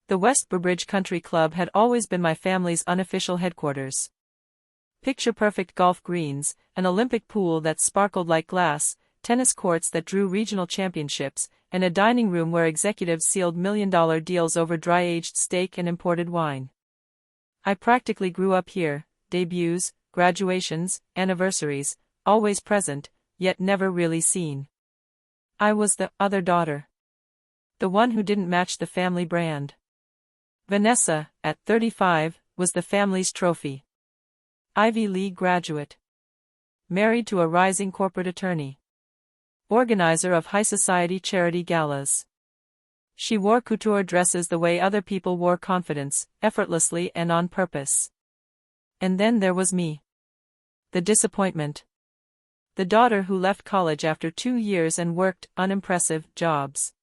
The West Burbridge Country Club had always been my family's unofficial headquarters. Picture-perfect golf greens, an Olympic pool that sparkled like glass, tennis courts that drew regional championships, and a dining room where executives sealed million-dollar deals over dry-aged steak and imported wine. I practically grew up here, debuts, graduations, anniversaries, always present, yet never really seen. I was the other daughter. The one who didn't match the family brand. Vanessa, at 35, was the family's trophy. Ivy League graduate. Married to a rising corporate attorney. Organizer of high society charity galas. She wore couture dresses the way other people wore confidence, effortlessly and on purpose. And then there was me. The disappointment. The daughter who left college after 2 years and worked unimpressive jobs.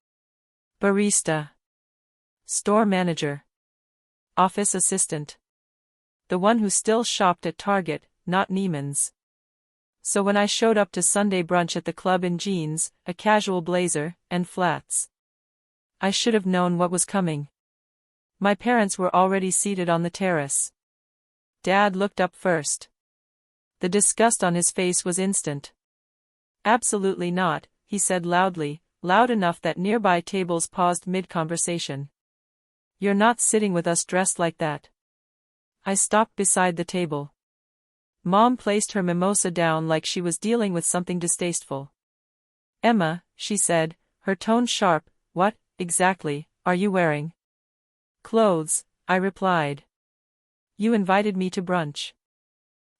Barista. Store manager. Office assistant. The one who still shopped at Target, not Neiman's. So when I showed up to Sunday brunch at the club in jeans, a casual blazer, and flats, I should have known what was coming. My parents were already seated on the terrace. Dad looked up first. The disgust on his face was instant. "Absolutely not," he said loudly, loud enough that nearby tables paused mid-conversation. "You're not sitting with us dressed like that." I stopped beside the table. Mom placed her mimosa down like she was dealing with something distasteful. "Emma," she said, her tone sharp, "what, exactly, are you wearing?" "Clothes," I replied. "You invited me to brunch."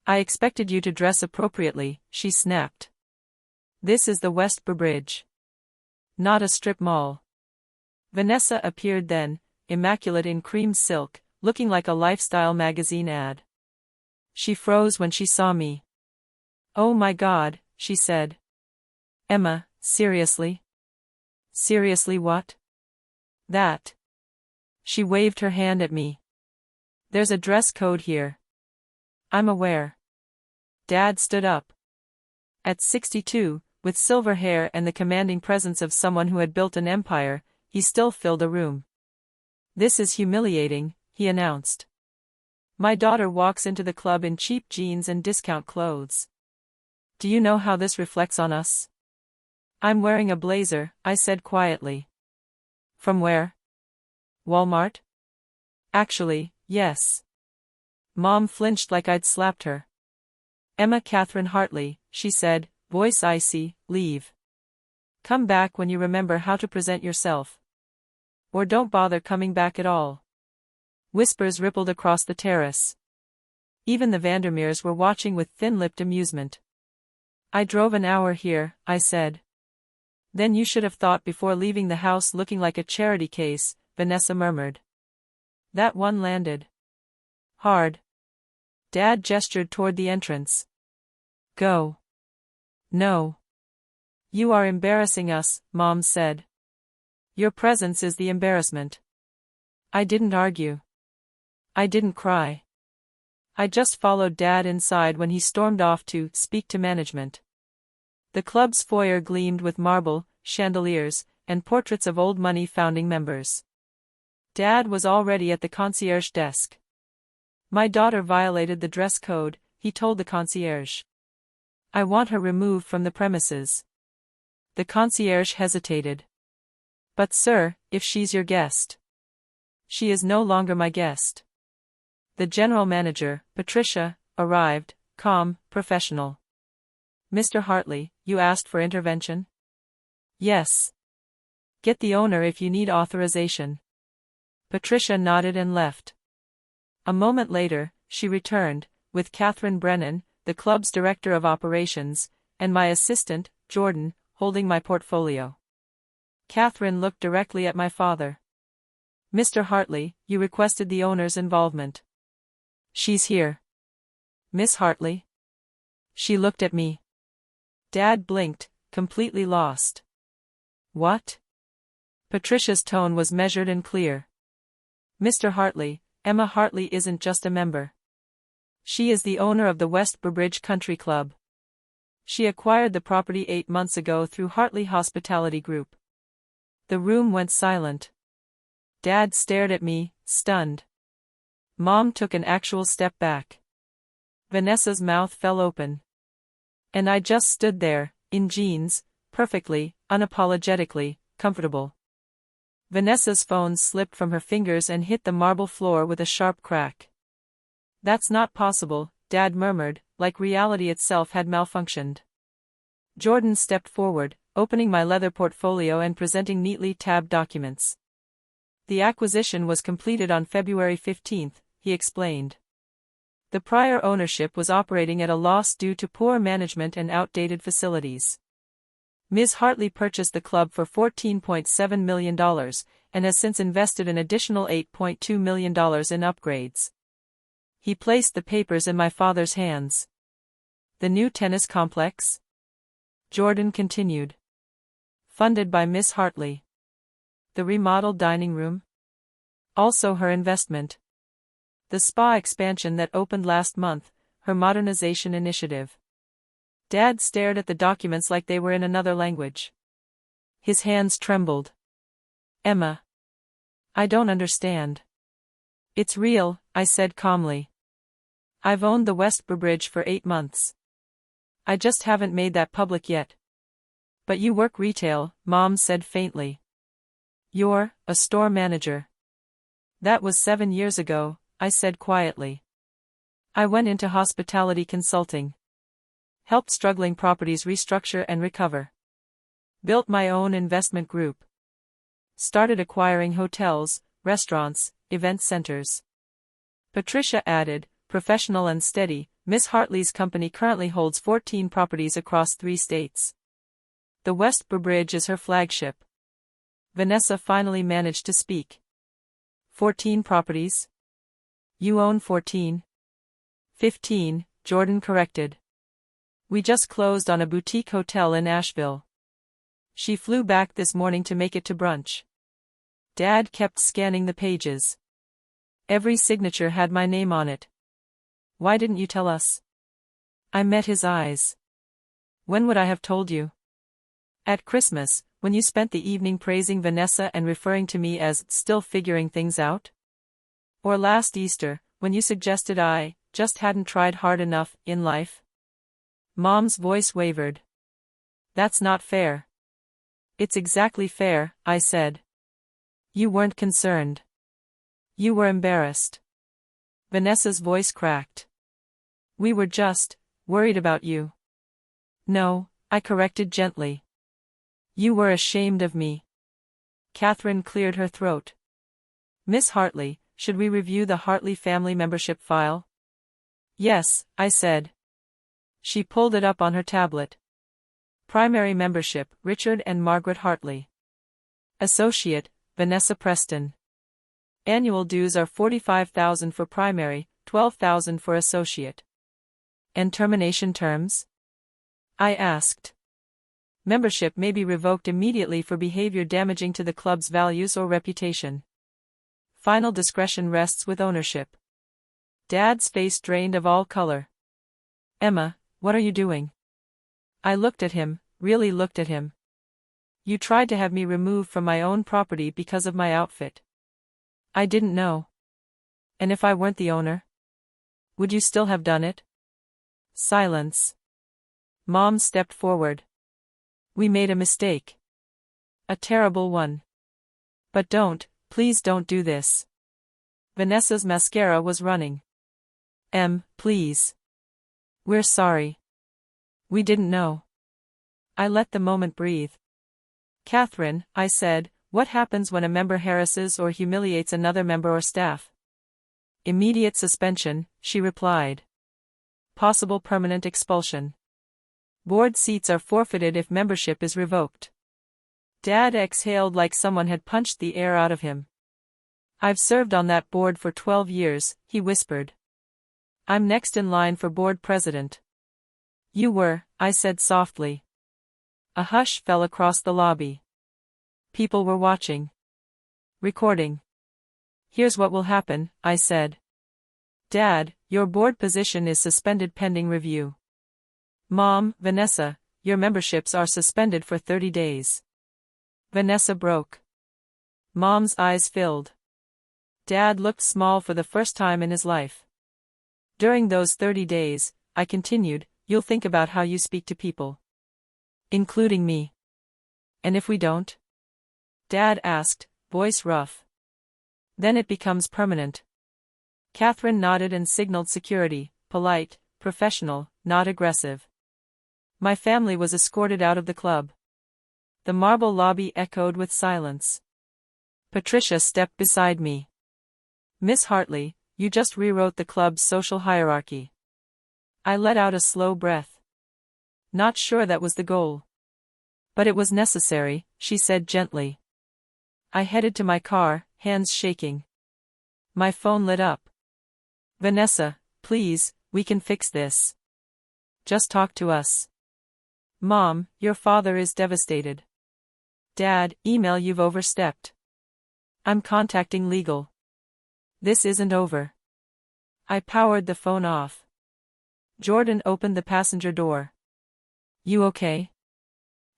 "I expected you to dress appropriately," she snapped. "This is the West Burbridge. Not a strip mall." Vanessa appeared then, immaculate in cream silk, looking like a lifestyle magazine ad. She froze when she saw me. "Oh my God," she said. "Emma, seriously?" "Seriously what?" "That." She waved her hand at me. "There's a dress code here." "I'm aware." Dad stood up. At 62, with silver hair and the commanding presence of someone who had built an empire, he still filled a room. "This is humiliating," he announced. "My daughter walks into the club in cheap jeans and discount clothes. Do you know how this reflects on us?" "I'm wearing a blazer," I said quietly. "From where?" "Walmart?" "Actually, yes." Mom flinched like I'd slapped her. "Emma Catherine Hartley," she said, voice icy, "leave. Come back when you remember how to present yourself. Or don't bother coming back at all." Whispers rippled across the terrace. Even the Vandermeers were watching with thin-lipped amusement. "I drove an hour here," I said. "Then you should have thought before leaving the house looking like a charity case," Vanessa murmured. That one landed hard. Dad gestured toward the entrance. "Go." "No. You are embarrassing us," Mom said. "Your presence is the embarrassment." I didn't argue. I didn't cry. I just followed Dad inside when he stormed off to speak to management. The club's foyer gleamed with marble, chandeliers, and portraits of old money founding members. Dad was already at the concierge desk. "My daughter violated the dress code," he told the concierge. "I want her removed from the premises." The concierge hesitated. "But sir, if she's your guest." "She is no longer my guest." The general manager, Patricia, arrived, calm, professional. "Mr. Hartley, you asked for intervention?" "Yes." "Get the owner if you need authorization." Patricia nodded and left. A moment later, she returned, with Catherine Brennan, the club's director of operations, and my assistant, Jordan, holding my portfolio. Catherine looked directly at my father. "Mr. Hartley, you requested the owner's involvement." "She's here." "Miss Hartley?" She looked at me. Dad blinked, completely lost. "What?" Patricia's tone was measured and clear. "Mr. Hartley, Emma Hartley isn't just a member. She is the owner of the West Burbridge Country Club. She acquired the property 8 months ago through Hartley Hospitality Group." The room went silent. Dad stared at me, stunned. Mom took an actual step back. Vanessa's mouth fell open. And I just stood there, in jeans, perfectly, unapologetically, comfortable. Vanessa's phone slipped from her fingers and hit the marble floor with a sharp crack. "That's not possible," Dad murmured, like reality itself had malfunctioned. Jordan stepped forward, opening my leather portfolio and presenting neatly tabbed documents. "The acquisition was completed on February 15, he explained. The prior ownership was operating at a loss due to poor management and outdated facilities. Ms. Hartley purchased the club for $14.7 million, and has since invested an additional $8.2 million in upgrades." He placed the papers in my father's hands. "The new tennis complex?" Jordan continued. "Funded by Miss Hartley. The remodeled dining room? Also her investment. The spa expansion that opened last month, her modernization initiative." Dad stared at the documents like they were in another language. His hands trembled. "Emma. I don't understand." "It's real," I said calmly. "I've owned the West Burbridge for 8 months. I just haven't made that public yet." "But you work retail," Mom said faintly. "You're a store manager." "That was 7 years ago," I said quietly. "I went into hospitality consulting. Helped struggling properties restructure and recover. Built my own investment group. Started acquiring hotels, restaurants, event centers." Patricia added, "Professional and steady, Miss Hartley's company currently holds 14 properties across 3 states. The West Burbridge is her flagship." Vanessa finally managed to speak. "14 properties? You own 14? 15, Jordan corrected. We just closed on a boutique hotel in Asheville. She flew back this morning to make it to brunch." Dad kept scanning the pages. Every signature had my name on it. "Why didn't you tell us?" I met his eyes. "When would I have told you? At Christmas, when you spent the evening praising Vanessa and referring to me as still figuring things out? Or last Easter, when you suggested I just hadn't tried hard enough in life?" Mom's voice wavered. "That's not fair." "It's exactly fair," I said. "You weren't concerned. You were embarrassed." Vanessa's voice cracked. "We were just worried about you." "No," I corrected gently. "You were ashamed of me." Catherine cleared her throat. "Miss Hartley, should we review the Hartley family membership file?" "Yes," I said. She pulled it up on her tablet. Primary membership, Richard and Margaret Hartley. Associate, Vanessa Preston. Annual dues are $45,000 for primary, $12,000 for associate. And termination terms? I asked. Membership may be revoked immediately for behavior damaging to the club's values or reputation. Final discretion rests with ownership. Dad's face drained of all color. "Emma, what are you doing?" I looked at him, really looked at him. "You tried to have me removed from my own property because of my outfit. I didn't know. And if I weren't the owner? Would you still have done it?" Silence. Mom stepped forward. "We made a mistake. A terrible one. But please don't do this." Vanessa's mascara was running. Please. We're sorry. We didn't know." I let the moment breathe. "Catherine," I said, "what happens when a member harasses or humiliates another member or staff?" "Immediate suspension," she replied. "Possible permanent expulsion. Board seats are forfeited if membership is revoked." Dad exhaled like someone had punched the air out of him. "I've served on that board for 12 years, he whispered. "I'm next in line for board president." "You were," I said softly. A hush fell across the lobby. People were watching. Recording. "Here's what will happen," I said. "Dad, your board position is suspended pending review. Mom, Vanessa, your memberships are suspended for 30 days. Vanessa broke. Mom's eyes filled. Dad looked small for the first time in his life. During those 30 days, I continued, you'll think about how you speak to people. Including me. And if we don't? Dad asked, voice rough. Then it becomes permanent. Catherine nodded and signaled security, polite, professional, not aggressive. My family was escorted out of the club. The marble lobby echoed with silence. Patricia stepped beside me. Miss Hartley, you just rewrote the club's social hierarchy. I let out a slow breath. Not sure that was the goal. But it was necessary, she said gently. I headed to my car, hands shaking. My phone lit up. Vanessa, please, we can fix this. Just talk to us. Mom, your father is devastated. Dad, email you've overstepped. I'm contacting legal. This isn't over. I powered the phone off. Jordan opened the passenger door. You okay?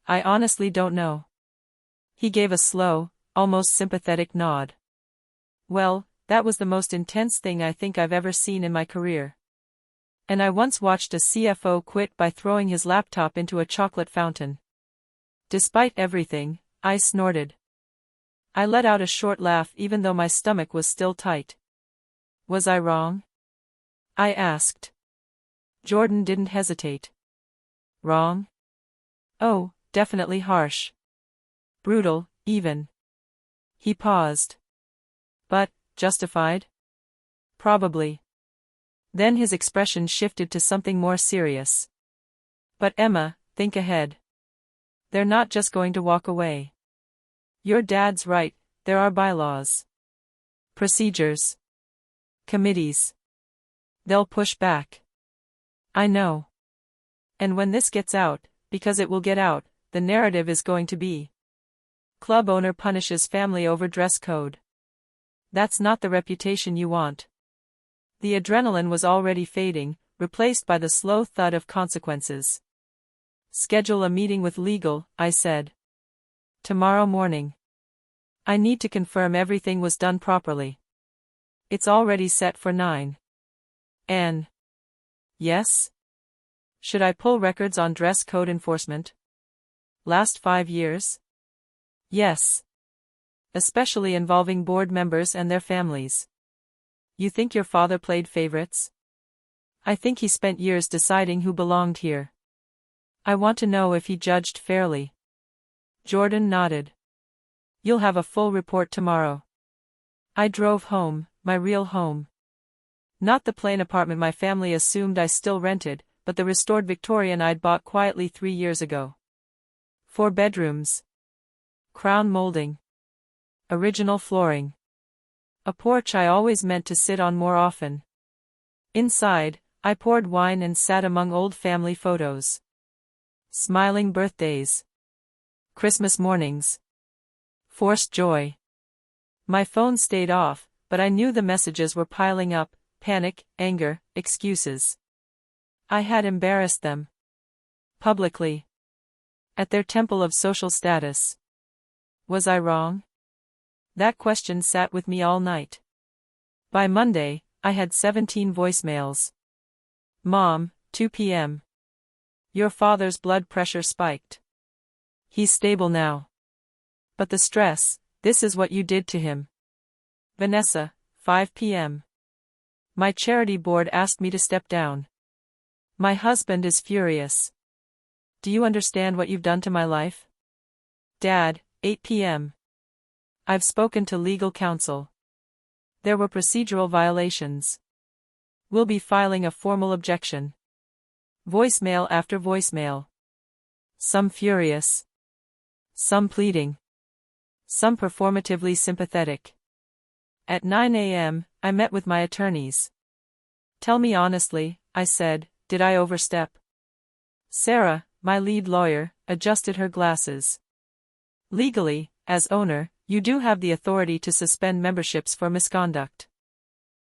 I honestly don't know. He gave a slow, almost sympathetic nod. Well, that was the most intense thing I think I've ever seen in my career. And I once watched a CFO quit by throwing his laptop into a chocolate fountain. Despite everything, I snorted. I let out a short laugh even though my stomach was still tight. Was I wrong? I asked. Jordan didn't hesitate. Wrong? Oh, definitely harsh. Brutal, even. He paused. But, justified? Probably. Then his expression shifted to something more serious. But Emma, think ahead. They're not just going to walk away. Your dad's right, there are bylaws. Procedures. Committees. They'll push back. I know. And when this gets out, because it will get out, the narrative is going to be. Club owner punishes family over dress code. That's not the reputation you want. The adrenaline was already fading, replaced by the slow thud of consequences. Schedule a meeting with legal, I said. Tomorrow morning. I need to confirm everything was done properly. It's already set for 9. Anne. Yes? Should I pull records on dress code enforcement? Last 5 years? Yes. Especially involving board members and their families. You think your father played favorites? I think he spent years deciding who belonged here. I want to know if he judged fairly. Jordan nodded. You'll have a full report tomorrow. I drove home, my real home. Not the plain apartment my family assumed I still rented, but the restored Victorian I'd bought quietly 3 years ago. 4 bedrooms. Crown molding. Original flooring. A porch I always meant to sit on more often. Inside, I poured wine and sat among old family photos. Smiling birthdays. Christmas mornings. Forced joy. My phone stayed off, but I knew the messages were piling up, panic, anger, excuses. I had embarrassed them. Publicly. At their temple of social status. Was I wrong? That question sat with me all night. By Monday, I had 17 voicemails. Mom, 2 p.m. Your father's blood pressure spiked. He's stable now. But the stress, this is what you did to him. Vanessa, 5 p.m. My charity board asked me to step down. My husband is furious. Do you understand what you've done to my life? Dad, 8 p.m. I've spoken to legal counsel. There were procedural violations. We'll be filing a formal objection. Voicemail after voicemail. Some furious. Some pleading. Some performatively sympathetic. At 9 a.m., I met with my attorneys. Tell me honestly, I said, did I overstep? Sarah, my lead lawyer, adjusted her glasses. Legally, as owner, you do have the authority to suspend memberships for misconduct.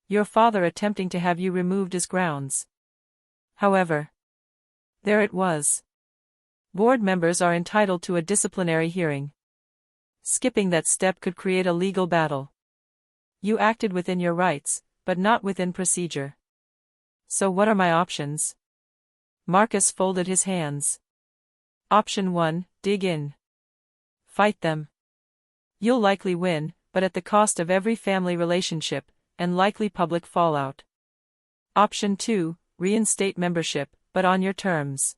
Your father attempting to have you removed is grounds. However, there it was. Board members are entitled to a disciplinary hearing. Skipping that step could create a legal battle. You acted within your rights, but not within procedure. So what are my options? Marcus folded his hands. Option 1, dig in. Fight them. You'll likely win, but at the cost of every family relationship, and likely public fallout. Option 2, reinstate membership, but on your terms.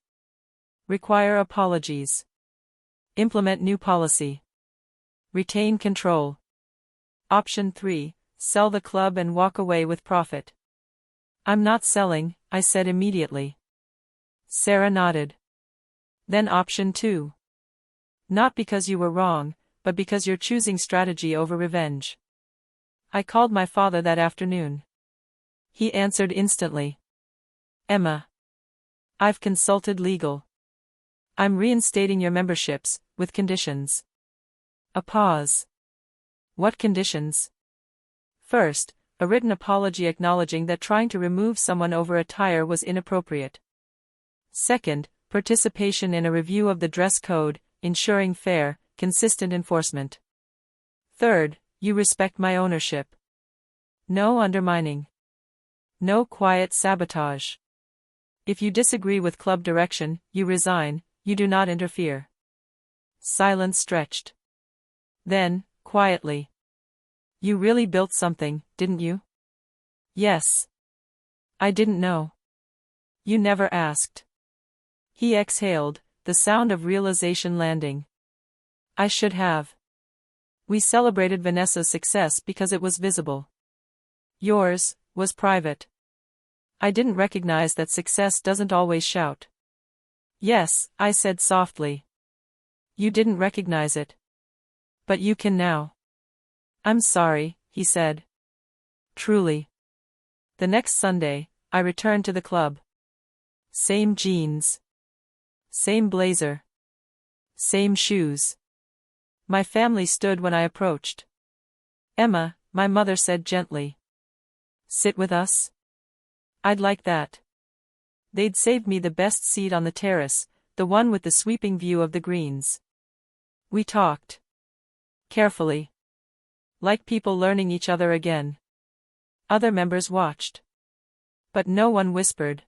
Require apologies. Implement new policy. Retain control. Option 3, sell the club and walk away with profit. I'm not selling, I said immediately. Sarah nodded. Then option 2. Not because you were wrong, but because you're choosing strategy over revenge. I called my father that afternoon. He answered instantly. Emma. I've consulted legal. I'm reinstating your memberships, with conditions. A pause. What conditions? First, a written apology acknowledging that trying to remove someone over a tire was inappropriate. Second, participation in a review of the dress code, ensuring fair, consistent enforcement. Third, you respect my ownership. No undermining. No quiet sabotage. If you disagree with club direction, you resign, you do not interfere. Silence stretched. Then, quietly. You really built something, didn't you? Yes. I didn't know. You never asked. He exhaled, the sound of realization landing. I should have. We celebrated Vanessa's success because it was visible. Yours was private. I didn't recognize that success doesn't always shout. Yes, I said softly. You didn't recognize it. But you can now. I'm sorry, he said. Truly. The next Sunday, I returned to the club. Same jeans. Same blazer. Same shoes. My family stood when I approached. Emma, my mother said gently. Sit with us? I'd like that. They'd saved me the best seat on the terrace, the one with the sweeping view of the greens. We talked. Carefully. Like people learning each other again. Other members watched. But no one whispered.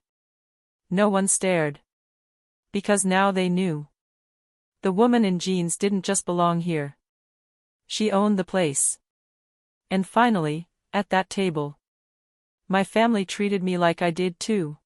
No one stared. Because now they knew. The woman in jeans didn't just belong here. She owned the place. And finally, at that table, my family treated me like I did too.